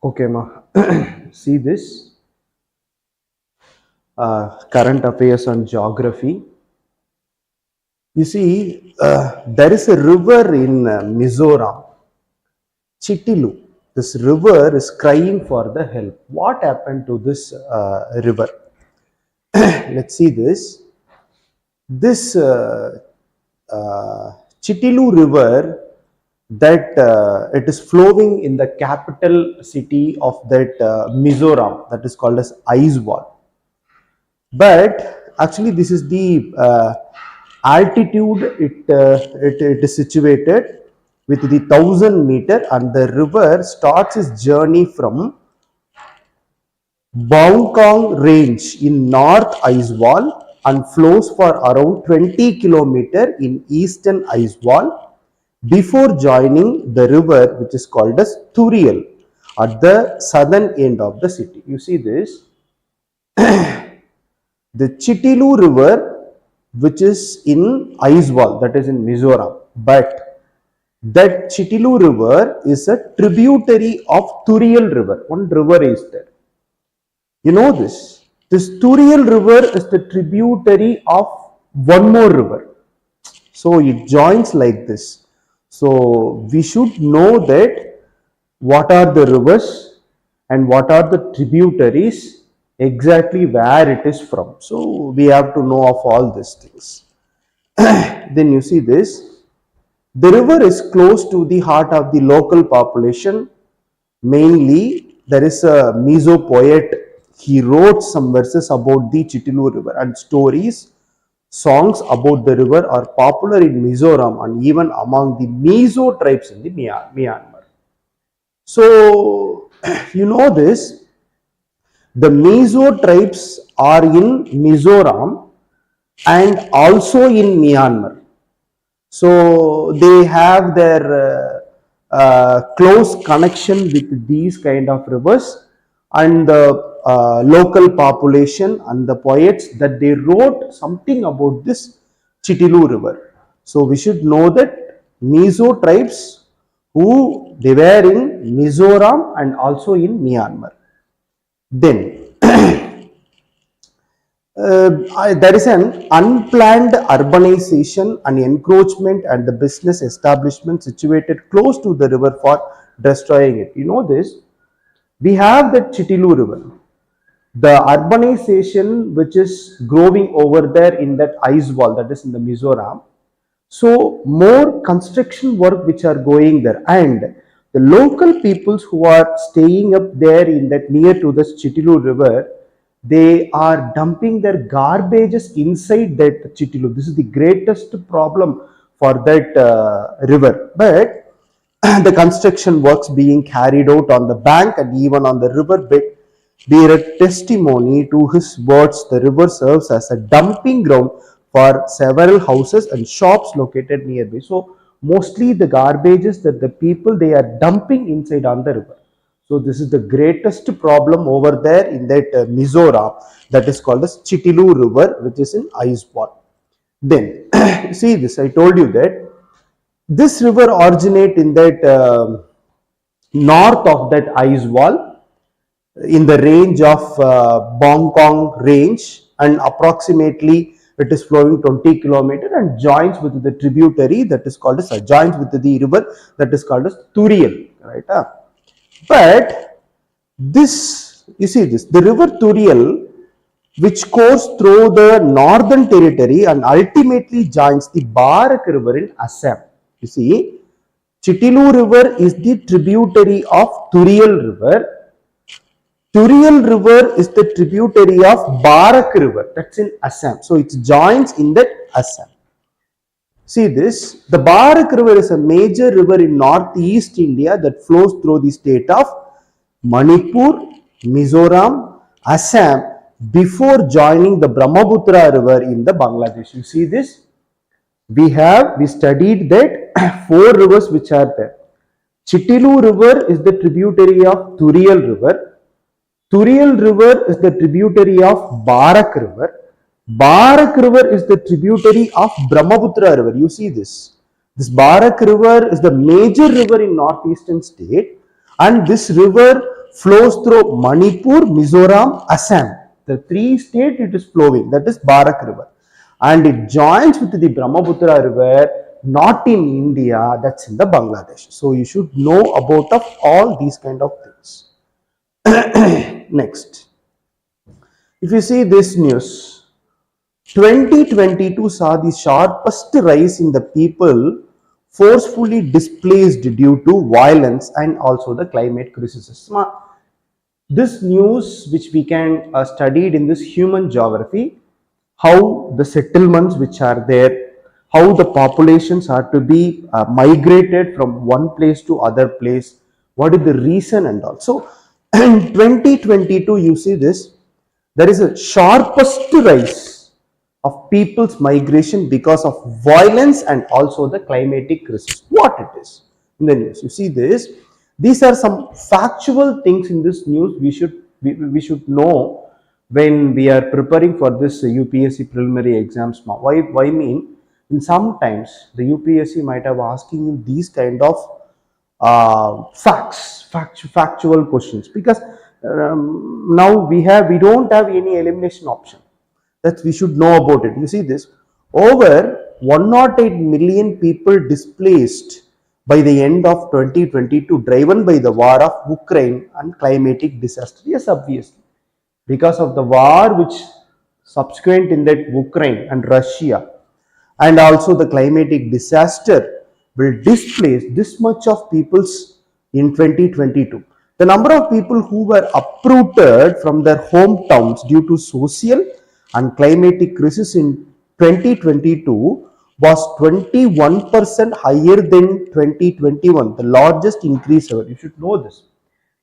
Okay, ma. See this current affairs on geography. You see, there is a river in Mizoram, Chitilu. This river is crying for the help. What happened to this river? Let's see this. This Chitilu river, that it is flowing in the capital city of that Mizoram, that is called as Aizawl. But actually this is the altitude it is situated with the 1000-meter, and the river starts its journey from Bongkong range in North Aizawl and flows for around 20 km in eastern Aizawl before joining the river which is called as Turial at the southern end of the city. You see this. The Chitilu river, which is in Aizawl, that is in Mizoram, but that Chitilu river is a tributary of Turial river. One river is there. You know this. This Turial river is the tributary of one more river. So it joins like this. So we should know that what are the rivers and what are the tributaries, exactly where it is from. So we have to know of all these things. Then you see this. The river is close to the heart of the local population. Mainly, there is a Mizo poet. He wrote some verses about the Chitilu river, and stories, songs about the river are popular in Mizoram and even among the Mizo tribes in the Myanmar. So you know this. The Mizo tribes are in Mizoram and also in Myanmar. So they have their close connection with these kind of rivers, and the local population and the poets that they wrote something about this Chitilu river. So we should know that Mizo tribes who they were in Mizoram and also in Myanmar. Then there is an unplanned urbanization and encroachment and the business establishment situated close to the river for destroying it. You know this. We have the Chitilu river. The urbanization which is growing over there in that Aizawl, that is in the Mizoram. So more construction work which are going there, and the local peoples who are staying up there in that near to the Chitilu river, they are dumping their garbages inside that Chitilu. This is the greatest problem for that river. But the construction works being carried out on the bank and even on the river bed bear a testimony to his words. The river serves as a dumping ground for several houses and shops located nearby. So mostly the garbages that the people they are dumping inside on the river. So this is the greatest problem over there in that Mizoram, that is called as Chitilu river, which is in Aizawl. Then see this, I told you that this river originate in that north of that Aizawl in the range of Bongkong range, and approximately it is flowing 20 km and joins with the tributary that is called as joins with the river that is called as Turial, right? But this, you see this, the river Turial, which course through the northern territory and ultimately joins the Barak river in Assam. You see, Chitilu river is the tributary of Turial river. Turial river is the tributary of Barak river, that's in Assam. So it joins in that Assam. See this, the Barak river is a major river in northeast India that flows through the state of Manipur, Mizoram, Assam before joining the Brahmaputra river in the Bangladesh. You see this, we studied that 4 rivers which are there. Chitilu river is the tributary of Turial river. Turial river is the tributary of Barak river. Barak river is the tributary of Brahmaputra river. You see this. Barak river is the major river in northeastern state, and this river flows through Manipur, Mizoram, Assam. The three states it is flowing, that is Barak River. And it joins with the Brahmaputra River, not in India, that's in the Bangladesh. So you should know about of all these kind of things. Next, if you see this news, 2022 saw the sharpest rise in the people forcefully displaced due to violence and also the climate crisis. This news which we can studied in this human geography, how the settlements which are there, how the populations are to be migrated from one place to other place, what is the reason and also. In 2022 you see this, there is a sharpest rise of people's migration because of violence and also the climatic crisis. What it is in the news, you see this, these are some factual things in this news we should know when we are preparing for this UPSC preliminary exams. Why mean, in sometimes the UPSC might have asking you these kind of factual questions, because now we don't have any elimination option, that we should know about it. You see this, over 108 million people displaced by the end of 2022, driven by the war of Ukraine and climatic disaster. Yes, obviously, because of the war which subsequent in that Ukraine and Russia, and also the climatic disaster will displace this much of peoples in 2022. The number of people who were uprooted from their hometowns due to social and climatic crisis in 2022 was 21% higher than 2021, the largest increase ever. You should know this.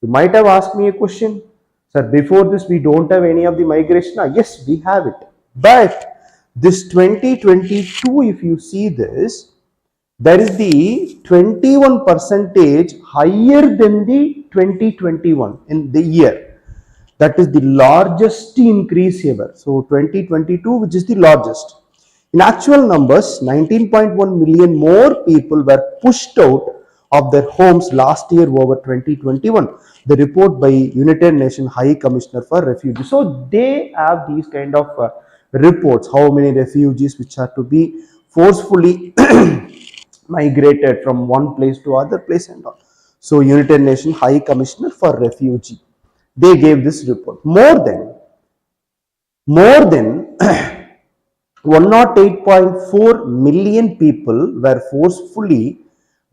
You might have asked me a question, sir, before this we don't have any of the migration. Yes, we have it, but this 2022, if you see this, there is the 21 percentage higher than the 2021 in the year. That is the largest increase ever. So 2022, which is the largest. In actual numbers, 19.1 million more people were pushed out of their homes last year over 2021. The report by United Nations High Commissioner for Refugees. So they have these kind of reports, how many refugees which are to be forcefully migrated from one place to other place and all. So United Nations High Commissioner for Refugee, they gave this report. More than 108.4 million people were forcefully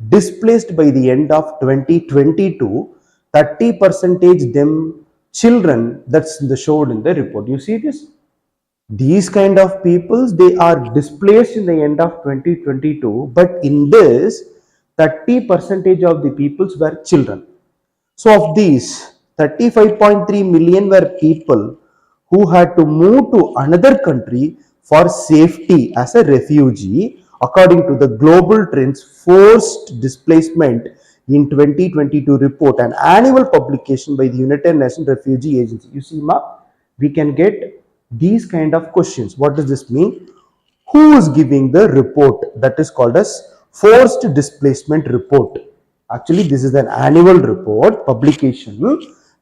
displaced by the end of 2022. 30% them children, that's showed in the report. You see this, these kind of peoples, they are displaced in the end of 2022, but in this 30% of the peoples were children. So of these, 35.3 million were people who had to move to another country for safety as a refugee, according to the Global Trends Forced Displacement in 2022 report, an annual publication by the United Nations Refugee Agency. You see, we can get these kind of questions. What does this mean? Who is giving the report? That is called as Forced Displacement Report. Actually, this is an annual report publication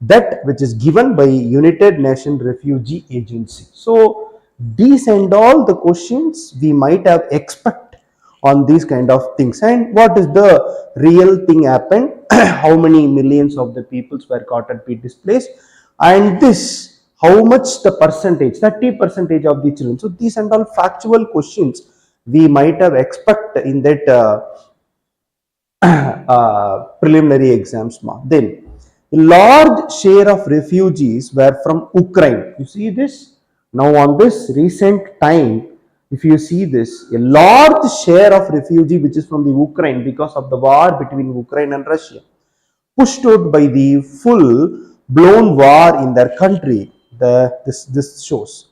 that which is given by United Nations Refugee Agency. So these and all the questions we might have expect on these kind of things. And what is the real thing happened? How many millions of the peoples were got and be displaced, and this how much the percentage, 30% of the children. So these and all factual questions we might have expect in that preliminary exams. Then a large share of refugees were from Ukraine. You see this, now on this recent time, if you see this, a large share of refugee which is from the Ukraine, because of the war between Ukraine and Russia, pushed out by the full blown war in their country. This shows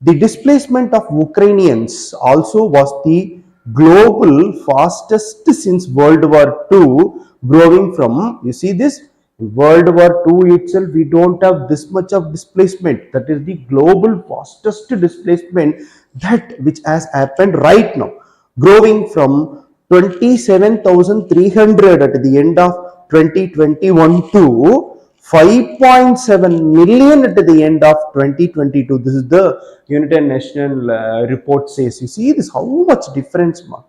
the displacement of Ukrainians also was the global fastest since World War II, growing from, you see this, World War II itself we don't have this much of displacement. That is the global fastest displacement that which has happened right now, growing from 27,300 at the end of 2021 to 5.7 million at the end of 2022. This is the United Nations report says. You see this, how much difference, ma?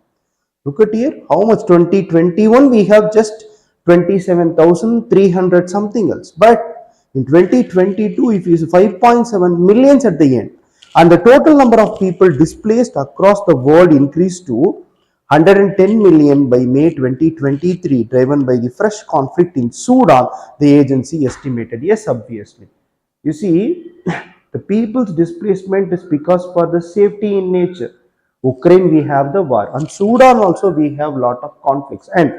Look at here, how much 2021 we have just 27,300 something else. But in 2022, if you see 5.7 millions at the end, and the total number of people displaced across the world increased to 110 million by May 2023, driven by the fresh conflict in Sudan, the agency estimated. Yes, obviously. You see, the people's displacement is because for the safety in nature. Ukraine, we have the war, and Sudan also we have lot of conflicts, and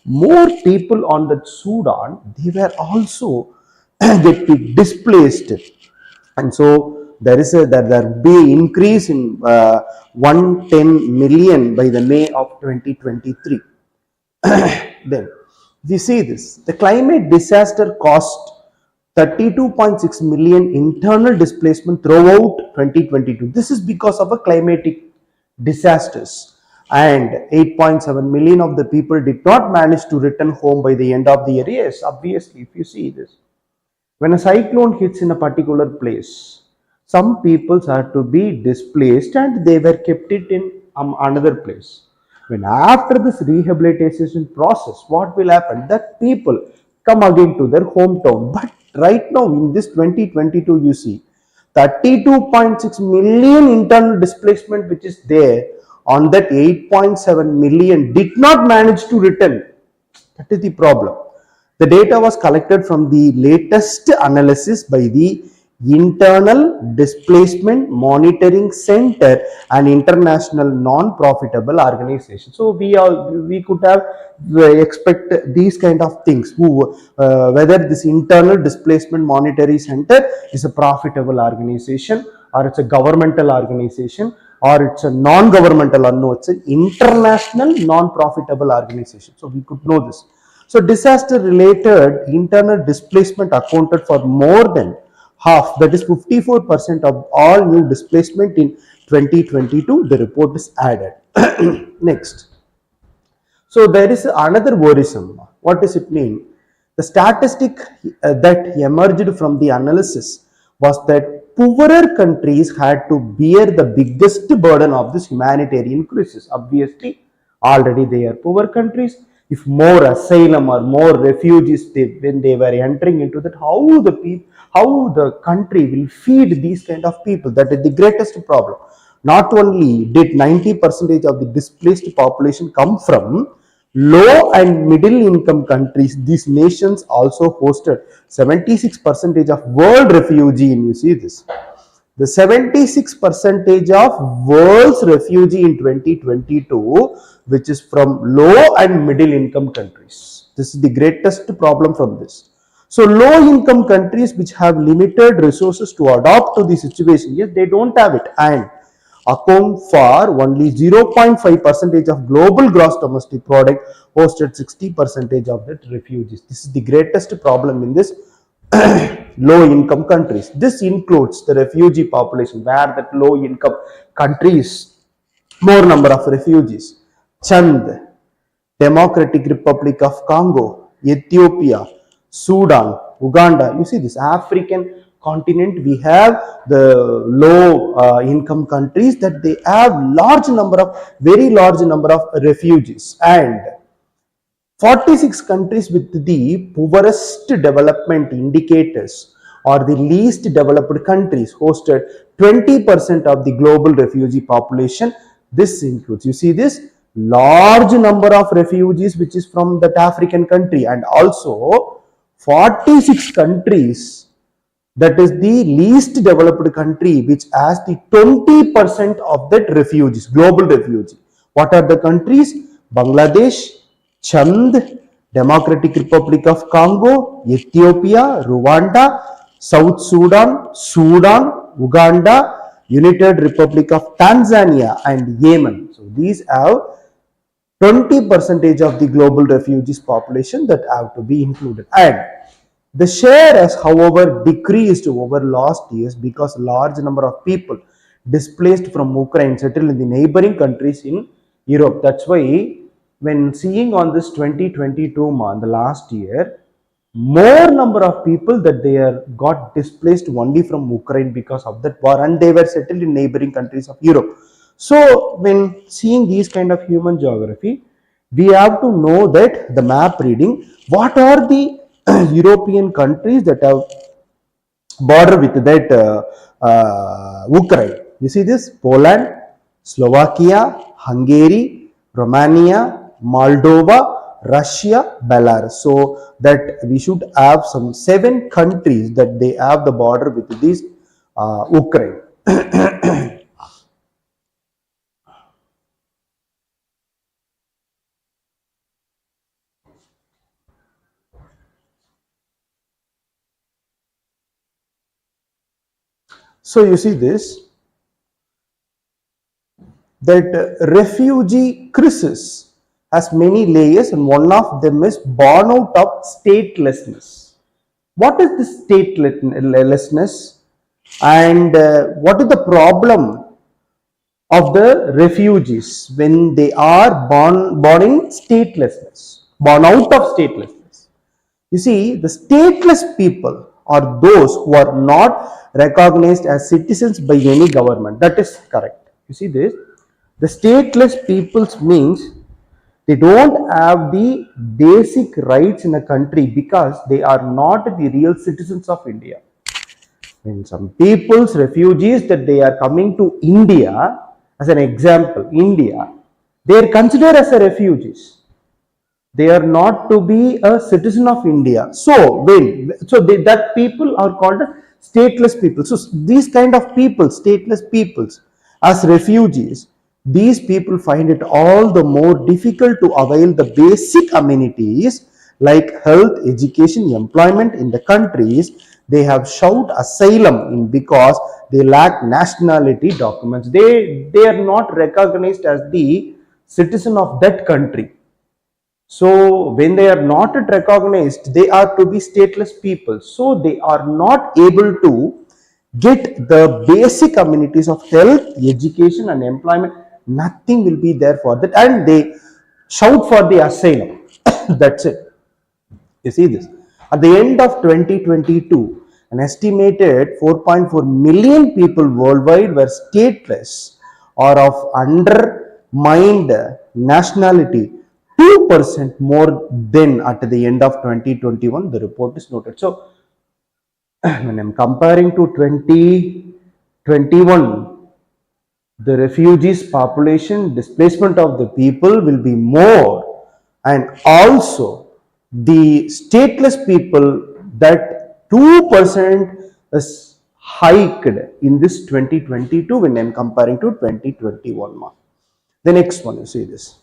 more people on that Sudan, they were also get displaced, and so there be increase in 110 million by the May of 2023. Then we see this, the climate disaster cost 32.6 million internal displacement throughout 2022. This is because of a climatic disasters, and 8.7 million of the people did not manage to return home by the end of the year. Yes, obviously, if you see this, when a cyclone hits in a particular place, some peoples are to be displaced and they were kept it in another place. When after this rehabilitation process, what will happen? That people come again to their hometown. But right now in this 2022, you see 32.6 million internal displacement which is there, on that 8.7 million did not manage to return. That is the problem. The data was collected from the latest analysis by the Internal Displacement Monitoring Center, an international non-profitable organization. So we could have expect these kind of things. Whether this Internal Displacement Monitoring Center is a profitable organization, or it's a governmental organization, or it's a non-governmental, or no, it's an international non-profitable organization. So we could know this. So disaster related internal displacement accounted for more than half, that is 54% of all new displacement in 2022, the report is added. Next. So there is another worrisome. What does it mean? The statistic that emerged from the analysis was that poorer countries had to bear the biggest burden of this humanitarian crisis. Obviously, already they are poor countries. If more asylum or more refugees, when they were entering into that, how the country will feed these kind of people? That is the greatest problem. Not only did 90% of the displaced population come from low and middle income countries, these nations also hosted 76% of world refugee. You see this, the 76% of world's refugee in 2022, which is from low and middle income countries. This is the greatest problem from this. So low income countries which have limited resources to adapt to the situation, yes, they don't have it, and account for only 0.5% of global gross domestic product, hosted 60% of the refugees. This is the greatest problem in this low income countries. This includes the refugee population, where that low income countries, more number of refugees. Chand, Democratic Republic of Congo, Ethiopia, Sudan, Uganda. You see this African continent, we have the low income countries that they have very large number of refugees, and 46 countries with the poorest development indicators, or the least developed countries, hosted 20% of the global refugee population. This includes, you see this, large number of refugees which is from that African country, and also 46 countries, that is the least developed country, which has the 20% of that refugees, global refugee. What are the countries? Bangladesh, Chand, Democratic Republic of Congo, Ethiopia, Rwanda, South Sudan, Uganda, United Republic of Tanzania, and Yemen. So these have 20% of the global refugees population that have to be included. And the share has, however, decreased over last years because large number of people displaced from Ukraine settled in the neighboring countries in Europe. That's why when seeing on this 2022 month, the last year, more number of people that they are got displaced only from Ukraine because of that war, and they were settled in neighboring countries of Europe. So when seeing these kind of human geography, we have to know that the map reading, what are the European countries that have border with that Ukraine. You see this: Poland, Slovakia, Hungary, Romania, Moldova, Russia, Belarus. So that we should have some 7 countries that they have the border with this Ukraine. So you see this, that refugee crisis has many layers, and one of them is born out of statelessness. What is this statelessness, and what is the problem of the refugees when they are born in statelessness, born out of statelessness? You see, the stateless people are those who are not recognized as citizens by any government. That is correct. You see this? The stateless peoples means they don't have the basic rights in a country because they are not the real citizens of India. When some people's refugees that they are coming to India, as an example, India, they are considered as a refugees. They are not to be a citizen of India. So that people are called stateless people. So these kind of people, stateless peoples, as refugees, these people find it all the more difficult to avail the basic amenities like health, education, employment in the countries they have sought asylum in, because they lack nationality documents. They are not recognized as the citizen of that country. So when they are not recognized, they are to be stateless people. So they are not able to get the basic amenities of health, education and employment. Nothing will be there for that, and they shout for the asylum. That's it. You see this. At the end of 2022, an estimated 4.4 million people worldwide were stateless or of undermined nationality, 2% more than at the end of 2021, the report is noted. So when I'm comparing to 2021, the refugees population, displacement of the people will be more, and also the stateless people, that 2% is hiked in this 2022 when I'm comparing to 2021 mark. The next one, you see this.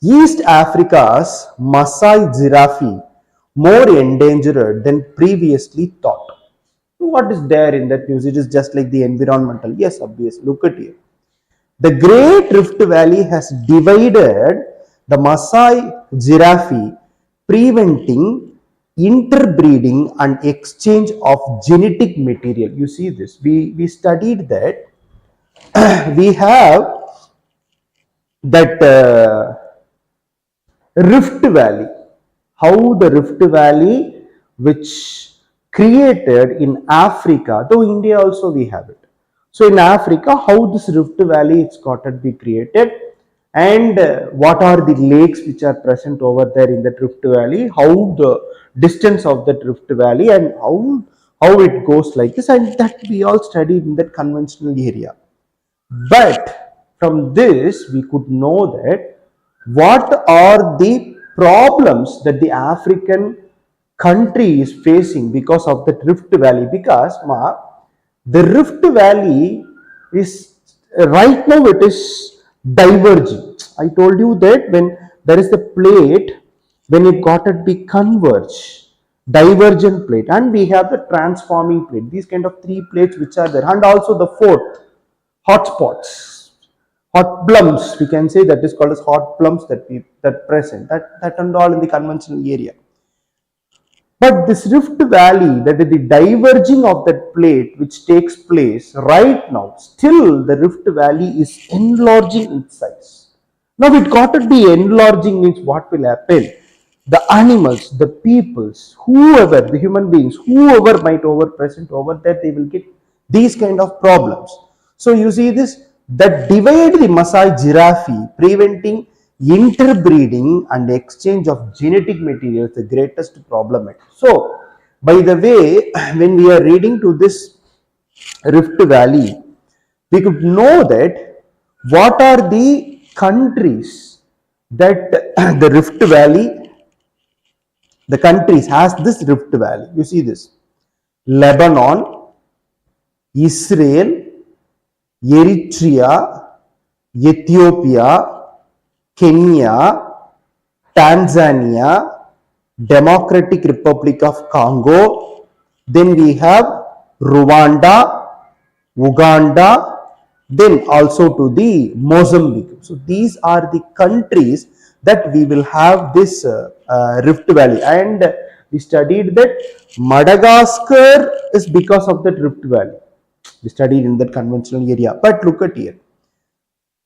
East Africa's Maasai giraffe more endangered than previously thought. What is there in that news? It is just like the environmental. Yes, obviously. Look at here. The Great Rift Valley has divided the Maasai giraffe, preventing interbreeding and exchange of genetic material. You see this. We studied that. We have that Rift Valley, how the Rift Valley which created in Africa, though India also we have it. So in Africa, how this Rift Valley it's got to be created, and what are the lakes which are present over there in that Rift Valley, how the distance of that Rift Valley, and how it goes like this, and that we all studied in that conventional area. But from this, we could know that what are the problems that the African country is facing because of the Rift Valley. Because the Rift Valley is right now it is diverging. I told you that when there is the plate, when it got to be converge, divergent plate, and we have the transforming plate. These kind of 3 plates which are there, and also the 4th, hotspots, hot plums, we can say that is called as hot plums that present, that and all in the conventional area. But this Rift Valley, that is the diverging of that plate which takes place right now, still the Rift Valley is enlarging in size. Now it got to be enlarging means what will happen? the animals, the peoples, whoever, the human beings, whoever might over present over there, they will get these kind of problems. So you see this, that divide the Masai giraffe, preventing interbreeding and exchange of genetic materials, the greatest problem. So, by the way, when we are reading to this Rift Valley, we could know that what are the countries that the Rift Valley, the countries has this Rift Valley. You see this: Lebanon, Israel, Eritrea, Ethiopia, Kenya, Tanzania, Democratic Republic of Congo, then we have Rwanda, Uganda, then also to the Mozambique. So these are the countries that we will have this Rift Valley, and we studied that Madagascar is because of that Rift Valley. We studied in that conventional area. But look at here.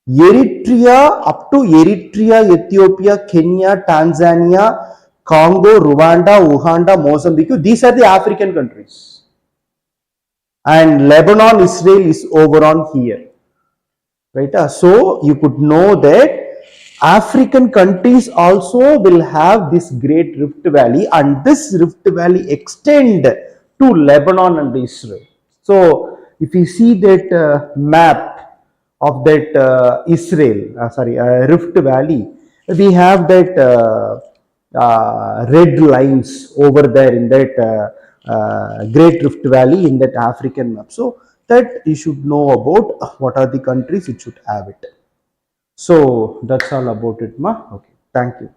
Eritrea, up to Eritrea, Ethiopia, Kenya, Tanzania, Congo, Rwanda, Uganda, Mozambique, these are the African countries. And Lebanon, Israel is over on here. Right? So you could know that African countries also will have this great Rift Valley, and this Rift Valley extend to Lebanon and Israel. So if you see that map of that Rift Valley, we have that red lines over there in that Great Rift Valley in that African map. So that you should know about what are the countries it should have it. So that's all about it, ma. Okay, thank you.